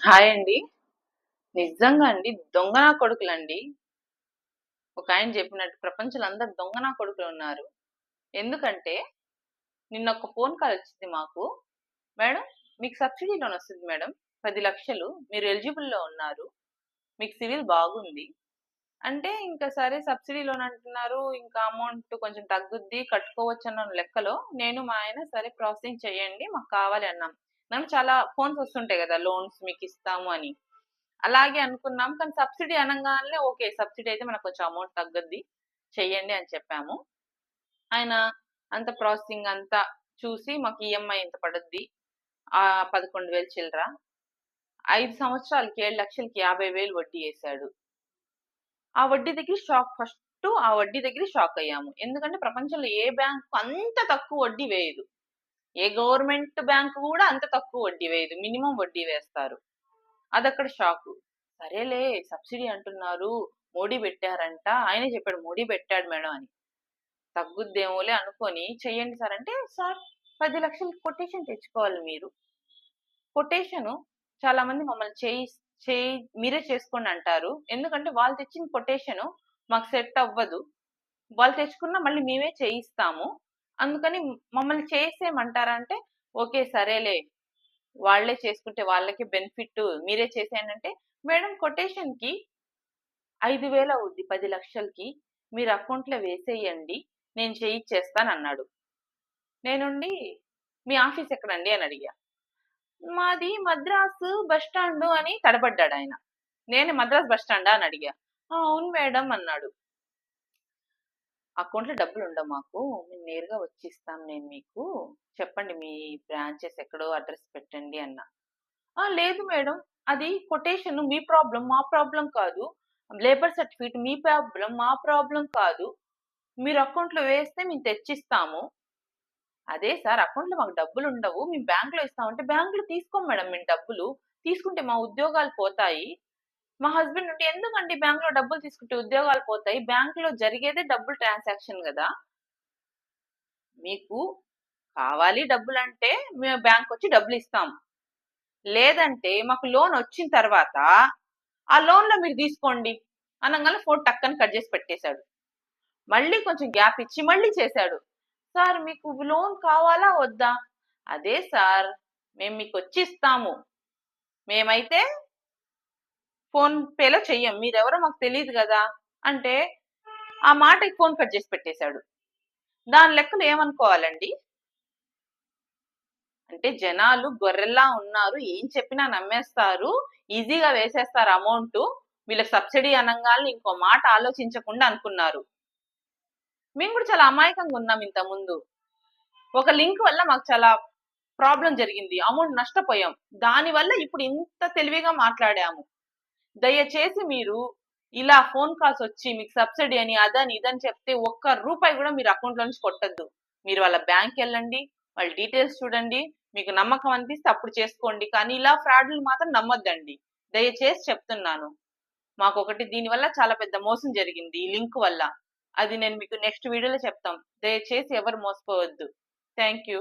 Hi అండి. నిజంగా అండి దొంగ నా కొడుకులండి. ఒకాయన చెప్పినట్టు ప్రపంచంలో అందరూ దొంగ నా కొడుకులున్నారు. ఎందుకంటే నిన్న ఒక ఫోన్ కాల్ వచ్చింది మాకు. మేడం మీకు సబ్సిడీ లోన్ వస్తుంది మేడం. 10,00,000 మీరు ఎలిజిబుల్‌లో ఉన్నారు. మీకు సివిల్ బాగుంది. అంటే ఇంకా సరే సబ్సిడీ లోన్ అంటున్నారు. ఇంకా అమౌంట్ కొంచెం తగ్గుద్ది కట్టుకోవచ్చన్న లెక్కలో నేను మా ఆయన సరే ప్రాసెసింగ్ చేయండి మాకు కావాలి అన్నాం. నాకు చాలా ఫోన్స్ వస్తుంటాయి కదా! లోన్స్ మీకిస్తాము అని. అలాగే అనుకున్నాం. కానీ సబ్సిడీ అనంగానే ఓకే. సబ్సిడీ అయితే మనకు కొంచెం అమౌంట్ తగ్గుద్ది. చెయ్యండి అని చెప్పాము. ఆయన అంత ప్రాసెసింగ్ అంతా చూసి మాకు ఈఎంఐ ఇంత పడుద్ది. 11,000 చిల్లర. 5 సంవత్సరాలకి 7,00,000కి 50,000 వడ్డీ యేసాడు. ఆ వడ్డీ దగ్గర షాక్ ఫస్టు ఆ వడ్డీ దగ్గర షాక్ అయ్యాము. ఎందుకంటే ప్రపంచంలో ఏ బ్యాంక్ అంత తక్కువ వడ్డీ వేయదు. ఏ గవర్నమెంట్ బ్యాంక్ కూడా అంత తక్కువ వడ్డీ వేయదు. మినిమమ్ వడ్డీ వేస్తారు. అదక్కడ షాకు. సరేలే సబ్సిడీ అంటున్నారు. మోడీ పెట్టారంట. ఆయనే చెప్పాడు మోడీ పెట్టాడు మేడం అని. తగ్గుద్దేమోలే అనుకోని చెయ్యండి సార్ అంటే, సార్ 10,00,000 కొటేషన్ తెచ్చుకోవాలి మీరు. కొటేషను చాలా మంది మమ్మల్ని చేయి మీరే చేసుకోండి అంటారు. ఎందుకంటే వాళ్ళు తెచ్చిన కొటేషను మాకు సెట్ అవ్వదు. వాళ్ళు తెచ్చుకున్న మళ్ళీ మేమే చేయిస్తాము. అందుకని మమ్మల్ని చేసేయమంటారా అంటే, ఓకే సరేలే వాళ్ళే చేసుకుంటే వాళ్ళకి బెనిఫిట్ మీరే చేసేయండి అంటే, మేడం కొటేషన్‌కి 5,000 అవుద్ది 10,00,000కి. మీరు అకౌంట్‌లో వేసేయండి. నేను చేయిచ్చేస్తానన్నాడు. నేనుండి మీ ఆఫీస్ ఎక్కడండి అని అడిగా. మాది మద్రాసు బస్ స్టాండు అని తడబడ్డాడాయన. నేను మద్రాస్ బస్ స్టాండా అని అడిగా. ఆ! అవును మేడం అన్నాడు. అకౌంట్‌లో డబ్బులుండవు మాకు. మేము నేరుగా వచ్చి ఇస్తాం నేను మీకు. చెప్పండి మీ బ్రాంచెస్ ఎక్కడో అడ్రెస్ పెట్టండి అన్నా. ఆ! లేదు మేడం. అది కొటేషన్ మీ ప్రాబ్లమ్ మా ప్రాబ్లమ్ కాదు. లేబర్ సర్టిఫికేట్ మీ ప్రాబ్లమ్ మా ప్రాబ్లమ్ కాదు. మీరు అకౌంట్‌లో వేస్తే మేము తెచ్చిస్తాము. అదే సార్ అకౌంట్‌లో మాకు డబ్బులుండవు. మేము బ్యాంక్‌లో ఇస్తామంటే, బ్యాంక్‌లో తీసుకోం మేడం మేము డబ్బులు. తీసుకుంటే మా ఉద్యోగాలు పోతాయి. మా హస్బెండ్ ఉండి ఎందుకండి బ్యాంక్‌లో డబ్బులు తీసుకుంటే ఉద్యోగాలు పోతాయి. బ్యాంక్‌లో జరిగేదే డబ్బులు ట్రాన్సాక్షన్ గదా! మీకు కావాలి డబ్బులంటే మేము బ్యాంక్‌కొచ్చి డబ్బులిస్తాం. లేదంటే మాకు లోన్ వచ్చిన తర్వాత, ఆ లోన్‌లో మీరు తీసుకోండి అనంగానే ఫోన్ టక్కని కట్ చేసి పెట్టేశాడు. మళ్ళీ కొంచెం గ్యాప్ ఇచ్చి మళ్ళీ చేశాడు. సార్ మీకు లోన్ కావాలా వద్దా? అదే సార్ మేము మీకొచ్చి ఇస్తాము. మేమైతే ఫోన్ పేలో చెయ్యం. మీరెవరో మాకు తెలీదు గదా! అంటే ఆ మాటకి ఫోన్ కట్ చేసి పెట్టేశాడు. దాని లెక్కలో ఏమనుకోవాలండి? అంటే జనాలు గొర్రెల్లా ఉన్నారు. ఏం చెప్పినా నమ్మేస్తారు. ఈజీగా వేసేస్తారు అమౌంటు. వీళ్ళకి సబ్సిడీ అనంగాల్నే ఇంకో మాట ఆలోచించకుండా అనుకున్నారు. మేము కూడా చాలా అమాయకంగా ఉన్నాం ఇంతకుముందు. ఒక లింక్ వల్ల మాకు చాలా ప్రాబ్లమ్ జరిగింది. అమౌంట్ నష్టపోయాం. దానివల్ల ఇప్పుడు ఇంత తెలివిగా మాట్లాడాము. దయచేసి మీరు ఇలా ఫోన్ కాల్స్ వచ్చి మీకు సబ్సిడీ అని అదని ఇదని చెప్తే ఒక్క రూపాయి కూడా మీరు అకౌంట్లో నుంచి కొట్టద్దు. మీరు వాళ్ళ బ్యాంక్‌కెళ్ళండి. వాళ్ళ డీటెయిల్స్ చూడండి. మీకు నమ్మకం అనిపిస్తే అప్పుడు చేసుకోండి. కానీ ఇలా ఫ్రాడ్‌లు మాత్రం నమ్మొద్దండి. దయచేసి చెప్తున్నాను. మాకొకటి దీనివల్ల చాలా పెద్ద మోసం జరిగింది ఈ లింక్ వల్ల. అది నేను మీకు నెక్స్ట్ వీడియోలో చెప్తాం. దయచేసి ఎవరు మోసపోవద్దు. Thank you.